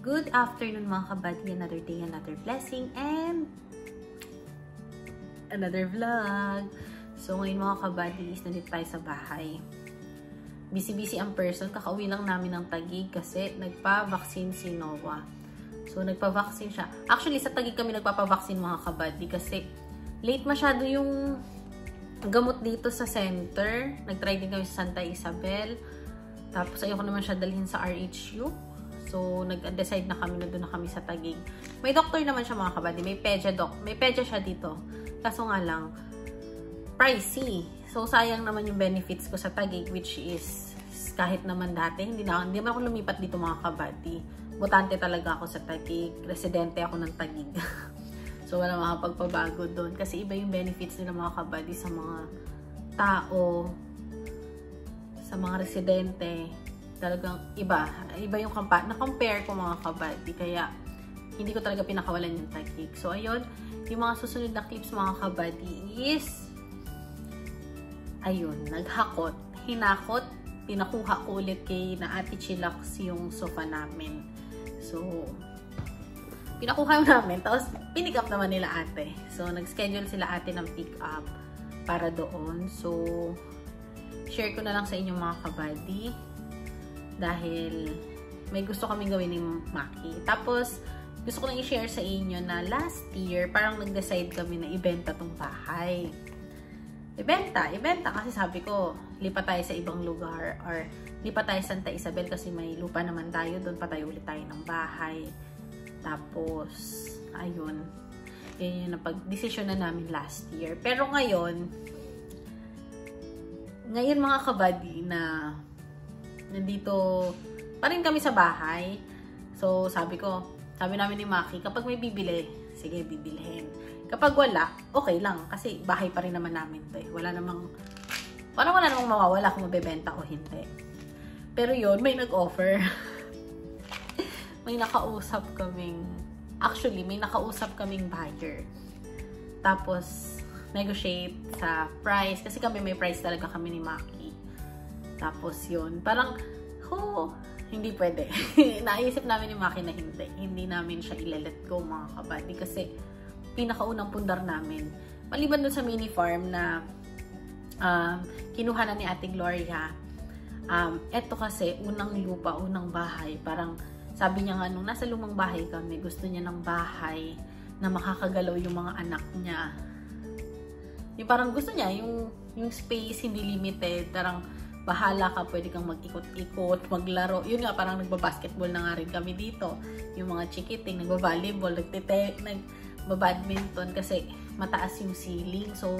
Good afternoon mga kabady, another day, another blessing, and another vlog. So ngayon mga kabady, nandito tayo sa bahay. Busy-busy ang person, kakauwi lang namin ng Taguig kasi nagpa-vaccine si Noah. So nagpa-vaccine siya. Actually sa Taguig kami nagpapa-vaccine mga kabady kasi late masyado yung gamot dito sa center. Nag-try din kami sa Santa Isabel. Tapos ayoko naman siya dalhin sa RHU. So, nag-decide na kami na doon na kami sa Taguig. May doctor naman siya mga kabady. May pedia siya dito. Kaso nga lang, pricey. So, sayang naman yung benefits ko sa Taguig, which is, kahit naman dati, hindi naman ako lumipat dito mga kabady. Botante talaga ako sa Taguig. Residente ako ng Taguig. So, wala makapagpabago doon. Kasi iba yung benefits nila mga kabady sa mga tao, sa mga residente. Talagang iba yung na-compare ko mga kabady, kaya hindi ko talaga pinakawalan yung Taguig. So ayun, yung mga susunod na tips mga kabady is ayun, naghakot, hinakot, pinakuha ko ulit kay na Ate Chilax yung sofa namin. So pinakuha namin, tapos pinick up naman nila ate. So nag-schedule sila ate ng pick up para doon. So share ko na lang sa inyo mga kabady dahil may gusto kaming gawin ni Maki. Tapos, gusto ko lang i-share sa inyo na last year, parang nag-decide kami na ibenta tong bahay. Ibenta kasi sabi ko, lipat tayo sa ibang lugar or lipat tayo sa Santa Isabel kasi may lupa naman tayo, doon pa tayo ulit tayo ng bahay. Tapos, ayun. Yun yung napag-desisyon na namin last year. Pero ngayon mga kabady na nandito pa rin kami sa bahay. So, sabi namin ni Maki, kapag may bibili, sige, bibilhin. Kapag wala, okay lang. Kasi bahay pa rin naman namin to eh. Wala namang mawawala kung mabebenta o hindi. Pero yun, may nag-offer. May nakausap kaming buyer. Tapos, negotiate sa price. Kasi may price talaga kami ni Maki. Tapos yun, parang, hindi pwede. Naisip namin ni Maki na hindi namin siya i-let go mga kabady kasi pinakaunang pundar namin. Maliban dun sa mini farm na kinuha na ni Ate Gloria, eto kasi, unang lupa, unang bahay. Parang, sabi niya nga, nung nasa lumang bahay kami, gusto niya ng bahay na makakagalaw yung mga anak niya. Yung parang gusto niya, yung space, hindi limited, parang, bahala ka, pwede kang mag-ikot-ikot, maglaro. Yun nga, parang nagbabasketball na nga rin kami dito. Yung mga chikiting, nagbavolleyball, nagbabadminton kasi mataas yung ceiling. So,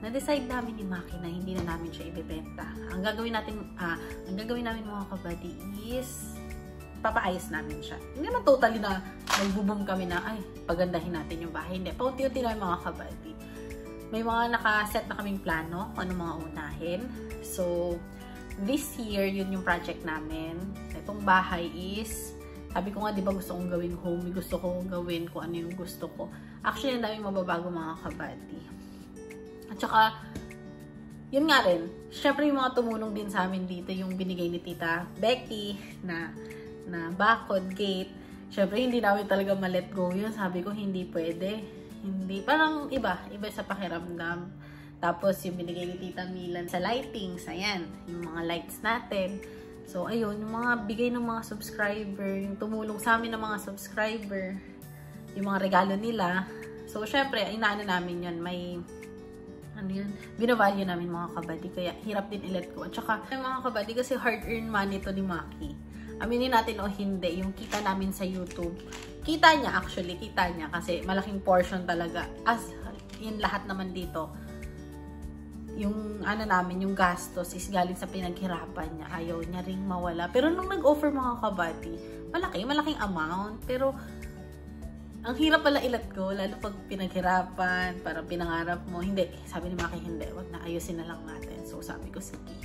na-decide namin ni Maki na hindi na namin siya ibebenta. Ang gagawin namin mga kabady is papaayos namin siya. Hindi naman totally na magbubom kami na, ay, pagandahin natin yung bahay. Hindi. Paunti-unti namin mga kabady. May mga nakaset na kaming plano kung ano mga unahin. So, this year, yun yung project namin. Itong bahay is, sabi ko nga, di ba gusto kong gawin home, gusto kong gawin kung ano yung gusto ko. Actually, ang daming mababago mga kabady. At saka, yun nga rin, syempre yung mga tumulong din sa amin dito, yung binigay ni Tita Becky na bakod, gate. Syempre, hindi namin talaga ma-let go yun. Sabi ko, hindi pwede. Hindi, parang iba sa pakiramdam. Tapos yung binigay ni Tita Milan sa lightings, ayan, yung mga lights natin. So ayun, yung mga bigay ng mga subscriber, yung tumulong sa amin ng mga subscriber, yung mga regalo nila. So syempre, inaano namin yun, binavalue namin mga kabady, kaya hirap din i-let go. At saka mga kabady, kasi hard-earned money to ni Maki. Aminin natin o hindi, yung kita namin sa YouTube, kita niya kasi malaking portion talaga. As in lahat naman dito, yung yung gastos is galing sa pinaghirapan niya. Ayaw niya ring mawala. Pero nung nag-offer mga kabady, malaking amount. Pero ang hirap pala i-let go, lalo pag pinaghirapan, parang pinangarap mo. Hindi, sabi ni Maki, hindi, wag na, ayusin na lang natin. So sabi ko, sige.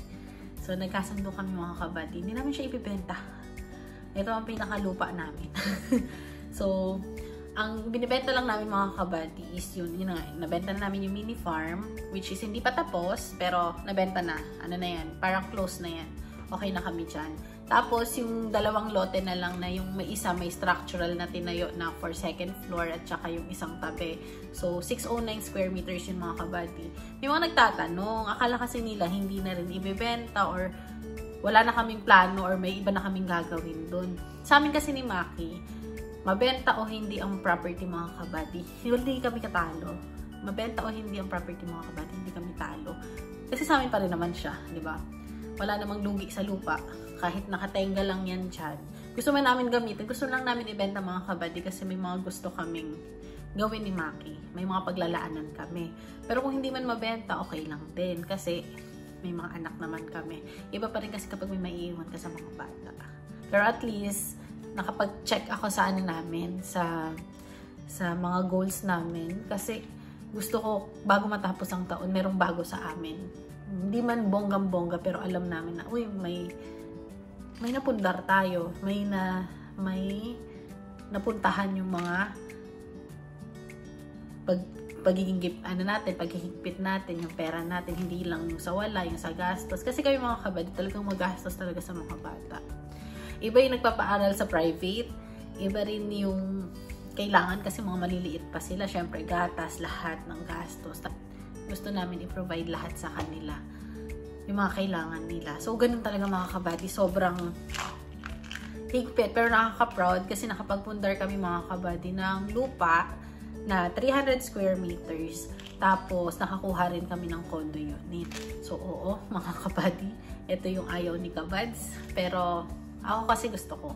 So nagkasundo kami mga kabady, hindi namin siya ibibenta. Ito ang pinakalupa namin. So, ang binibenta lang namin mga kabady is yun nga, nabenta na namin yung mini farm, which is hindi pa tapos, pero nabenta na. Ano na yan? Parang close na yan. Okay na kami dyan. Tapos, yung dalawang lote na lang na yung may isa may structural na tinayo na for second floor at saka yung isang tabi. So, 609 square meters yung mga kabady. May mga nagtatanong, akala kasi nila hindi na rin ibebenta or wala na kaming plano or may iba na kaming gagawin dun. Sa amin kasi ni Maki, mabenta o hindi ang property mga kabady, hindi kami katalo. Mabenta o hindi ang property mga kabady, hindi kami talo. Kasi sa amin pa rin naman siya, di ba? Wala namang lugi sa lupa. Kahit nakatenga lang yan dyan. Gusto man namin gamitin. Gusto lang namin ibenta mga kabady kasi may mga gusto kaming gawin ni Maki. May mga paglalaanan kami. Pero kung hindi man mabenta, okay lang din. Kasi may mga anak naman kami. Iba pa rin kasi kapag may maiiwan ka sa mga bata. Pero at least, nakapag-check ako sa ano namin, sa mga goals namin. Kasi gusto ko, bago matapos ang taon, merong bago sa amin. Hindi man bonggang-bongga, pero alam namin na, uy, may napundar tayo. May napuntahan yung mga paghihigpit natin, yung pera natin, hindi lang yung sa wala, yung sa gastos. Kasi kami mga kabady, talagang magastos talaga sa mga bata. Iba yung nagpapaaral sa private, iba rin yung kailangan kasi mga maliliit pa sila. Syempre, gatas, lahat ng gastos. Gusto namin i-provide lahat sa kanila. Yung mga kailangan nila. So, ganun talaga mga kabady. Sobrang higpit. Pero nakaka-proud kasi nakapagpundar kami mga kabady ng lupa na 300 square meters. Tapos, nakakuha rin kami ng condo unit. So, oo, mga kabady. Ito yung ayaw ni Kabads. Pero, ako kasi gusto ko.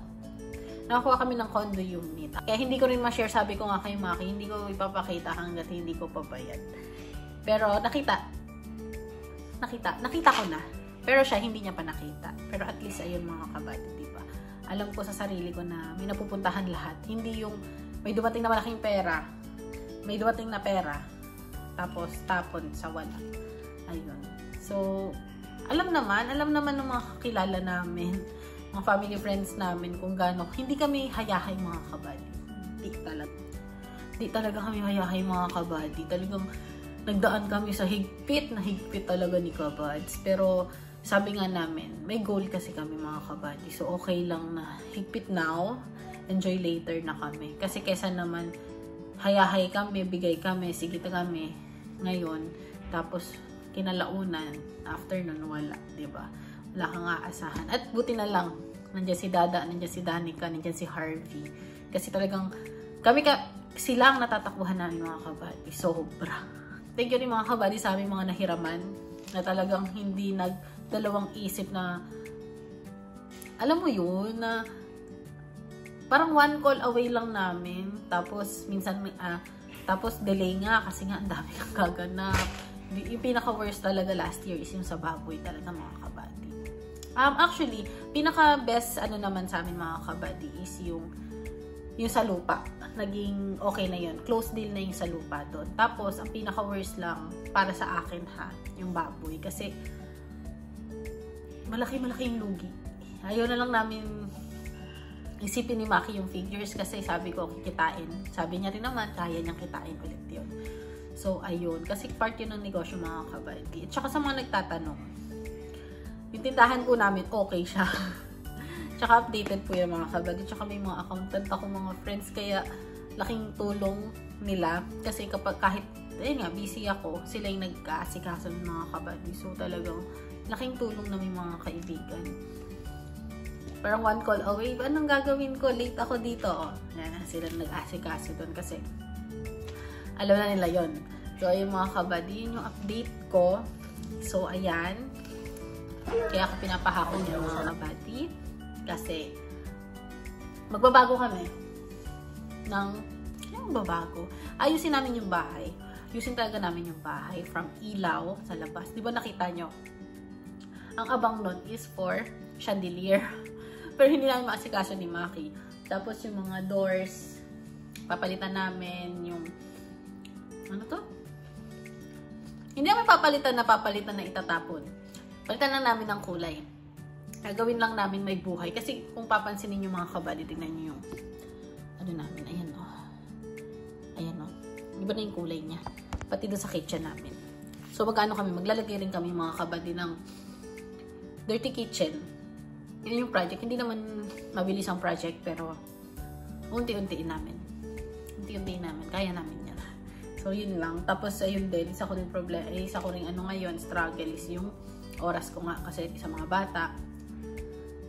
Nakakuha kami ng condo unit. Kaya hindi ko rin ma-share. Sabi ko nga kay Maki, hindi ko ipapakita hanggat hindi ko pabayad. Pero, nakita ko na. Pero siya, hindi niya pa nakita. Pero at least, ayun mga kabady, diba? Alam ko sa sarili ko na may napupuntahan lahat. Hindi yung may dumating na malaking pera. May dumating na pera. Tapos, tapon sa wala. Ayun. So, alam naman ng mga kakilala namin, mga family friends namin, kung gaano. Hindi kami hayahay mga kabady. Hindi talaga kami hayahay mga kabady. Talagang nagdaan kami sa higpit talaga ni Kabads. Pero sabi nga namin, may goal kasi kami mga kabady. So okay lang na higpit now, enjoy later na kami. Kasi kesa naman hayahay kami, bigay kami, sigita kami ngayon. Tapos kinalaunan, after nun wala, diba? Wala kang aasahan. At buti na lang, nandiyan si Dada, nandiyan si Danica, nandiyan si Harvey. Kasi talagang sila ang natatakbuhan namin mga kabady. Sobra. Thank you rin mga kabady sa aming mga nahiraman na talagang hindi nagdalawang isip na alam mo yun, na parang one call away lang namin. Tapos minsan tapos delay nga kasi nga ang dami kang gaganap. Yung pinaka-worst talaga last year is yung sa baboy talaga mga kabady. Actually, pinaka-best naman sa amin mga kabady is yung sa lupa. Naging okay na yun. Close deal na yung sa lupa doon. Tapos, ang pinaka-worst lang para sa akin yung baboy. Kasi, malaki yung lugi. Ayaw na lang namin isipin ni Maki yung figures kasi sabi ko, kikitain. Sabi niya rin naman, kaya niyang kitain ulit yun. So, ayun. Kasi part yun ng negosyo mga kabady. At saka sa mga nagtatanong, yung tindahan po namin, okay siya. Tsaka updated po yung mga kabady. Tsaka may mga accountant ako, mga friends. Kaya laking tulong nila. Kasi kapag kahit, ayun nga, busy ako, sila yung nagkaasikaso ng mga kabady. So talagang laking tulong na may mga kaibigan. Parang one call away. Anong gagawin ko? Late ako dito. Oh, yan, sila nag-asikaso doon kasi alam na nila yon. So ayun mga kabady, yun yung update ko. So ayan. Kaya ako pinapahakon yung mga kabady. Kasi, magbabago kami magbabago. Ayusin namin yung bahay. Ayusin talaga namin yung bahay from ilaw sa labas. Di ba nakita nyo? Ang abang nun is for chandelier. Pero hindi namin maasikaso ni Maki. Tapos yung mga doors, papalitan namin yung ano to? Hindi namin papalitan na itatapon. Palitan lang namin ng kulay. Gagawin lang namin may buhay. Kasi kung papansinin yung mga kabady, tignan nyo yung namin. Ayan o. Ayan o. Iba na yung kulay niya. Pati doon sa kitchen namin. So maglalagay rin kami mga kabady ng dirty kitchen. Yun yung project. Hindi naman mabilis ang project, pero unti-untiin namin. Kaya namin yan. So, yun lang. Tapos, ayun din, isa ko rin ngayon, struggle is yung oras ko nga. Kasi sa mga bata,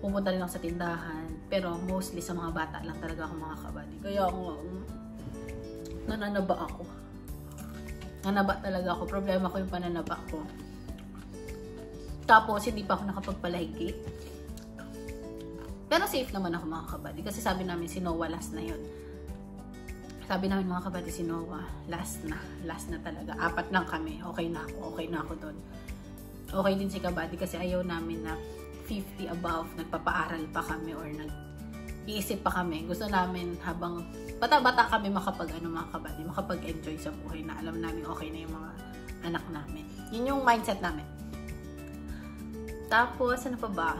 pumunta rin ako sa tindahan. Pero, mostly sa mga bata lang talaga ako mga kabady. Kaya ako, nananaba ako. Nanaba talaga ako. Problema ko yung pananaba ko. Tapos, hindi pa ako nakapagpalahigi. Pero safe naman ako mga kabady. Kasi sabi namin si Noah last na yun. Sabi namin mga kabady si Noah, last na talaga. 4 lang kami. Okay na ako doon. Okay din si kabady kasi ayaw namin na 50 above, nagpapaaral pa kami or nag-iisip pa kami. Gusto namin habang bata-bata kami mga kabady, makapag-enjoy sa buhay na alam namin okay na yung mga anak namin. Yun yung mindset namin. Tapos, ano pa ba?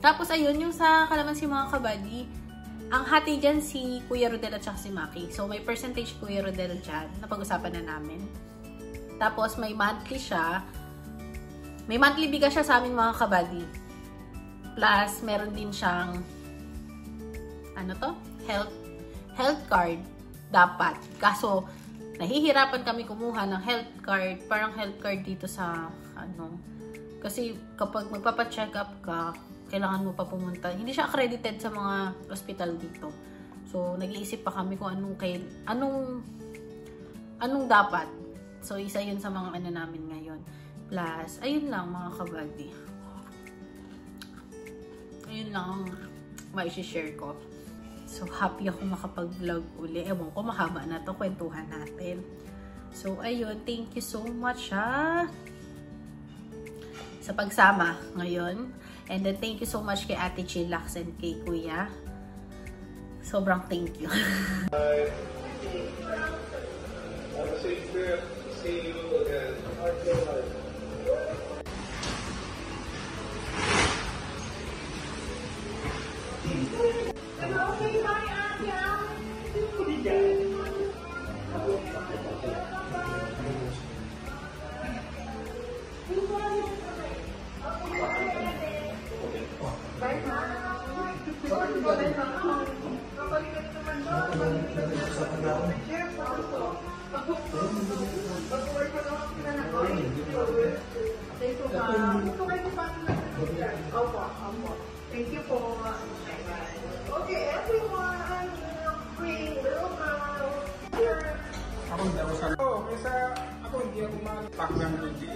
Tapos, ayun, yung sa Kalamansi mga kabady, ang hati dyan si Kuya Rodel at saka si Maki. So, may percentage Kuya Rodel dyan. Napag-usapan na namin. Tapos, may monthly siya. May monthly bigas siya sa amin mga kabady. Plus, meron din siyang health card. Dapat. Kaso, nahihirapan kami kumuha ng health card. Parang health card dito sa, kasi kapag magpapa-check up ka, kailangan mo pa pumunta. Hindi siya accredited sa mga hospital dito. So, nag-iisip pa kami kung anong dapat. So, isa yun sa mga namin ngayon. Plus, ayun lang mga kabady. Ayun lang ang mai-share ko. So, happy ako makapag-vlog uli. Ewan ko, mahaba na to. Kwentuhan natin. So, ayun. Thank you so much, sa pagsama ngayon. And then, thank you so much kay Ate Chillax and kay Kuya. Sobrang thank you. Have a safe trip. See you again. Thank you po. Okay, everyone. Bring little girl. Ako hindi ako sa... Kaysa ako hindi ako mag-pack ng hindi.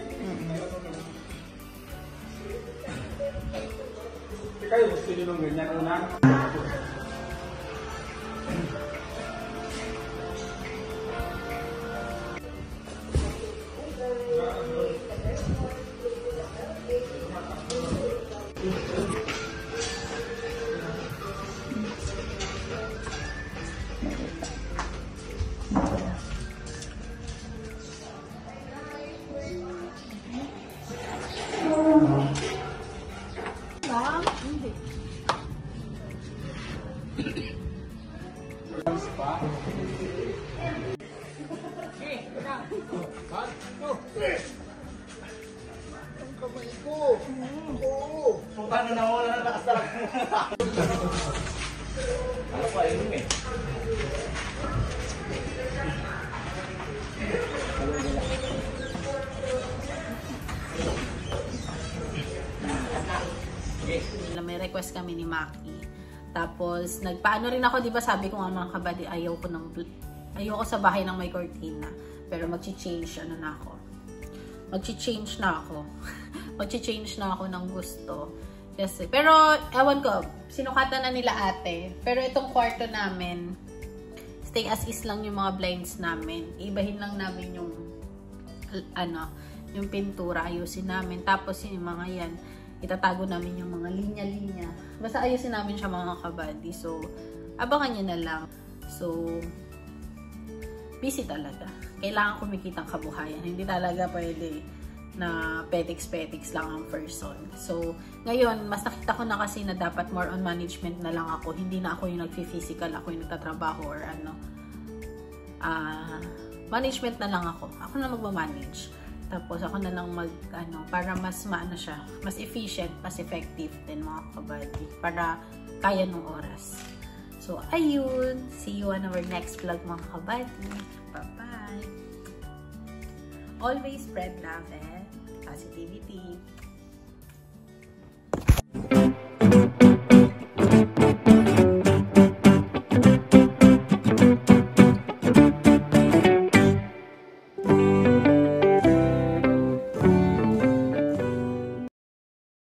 Kayo gusto nyo nung ganyan una? Paano na wala na nakasarap? Ano pa yun eh? May request kami ni Maki. Tapos, nagpaano rin ako, di ba sabi ko nga mga kabady, ayoko sa bahay ng may cortina. Pero mag-change na ako. Mag-change na ako ng gusto. Kasi, pero, ewan ko, sinukatan na nila ate. Pero itong kwarto namin, stay as is lang yung mga blinds namin. Ibahin lang namin yung, yung pintura, ayusin namin. Tapos yung mga yan, itatago namin yung mga linya-linya. Basta ayusin namin siya mga kabady. So, abangan nyo na lang. So, busy talaga. Kailangan kumikita ang kabuhayan. Hindi talaga pwede na petiks-petiks lang ang person. So, ngayon, mas nakita ko na kasi na dapat more on management na lang ako. Hindi na ako yung nag-physical, ako yung nagtatrabaho or management na lang ako. Ako na magmamanage. Tapos ako na lang para mas maano siya, mas efficient, mas effective din mga kabady, para kaya ng oras. So, ayun. See you on our next vlog mga kabady. Bye-bye! Always spread love and positivity.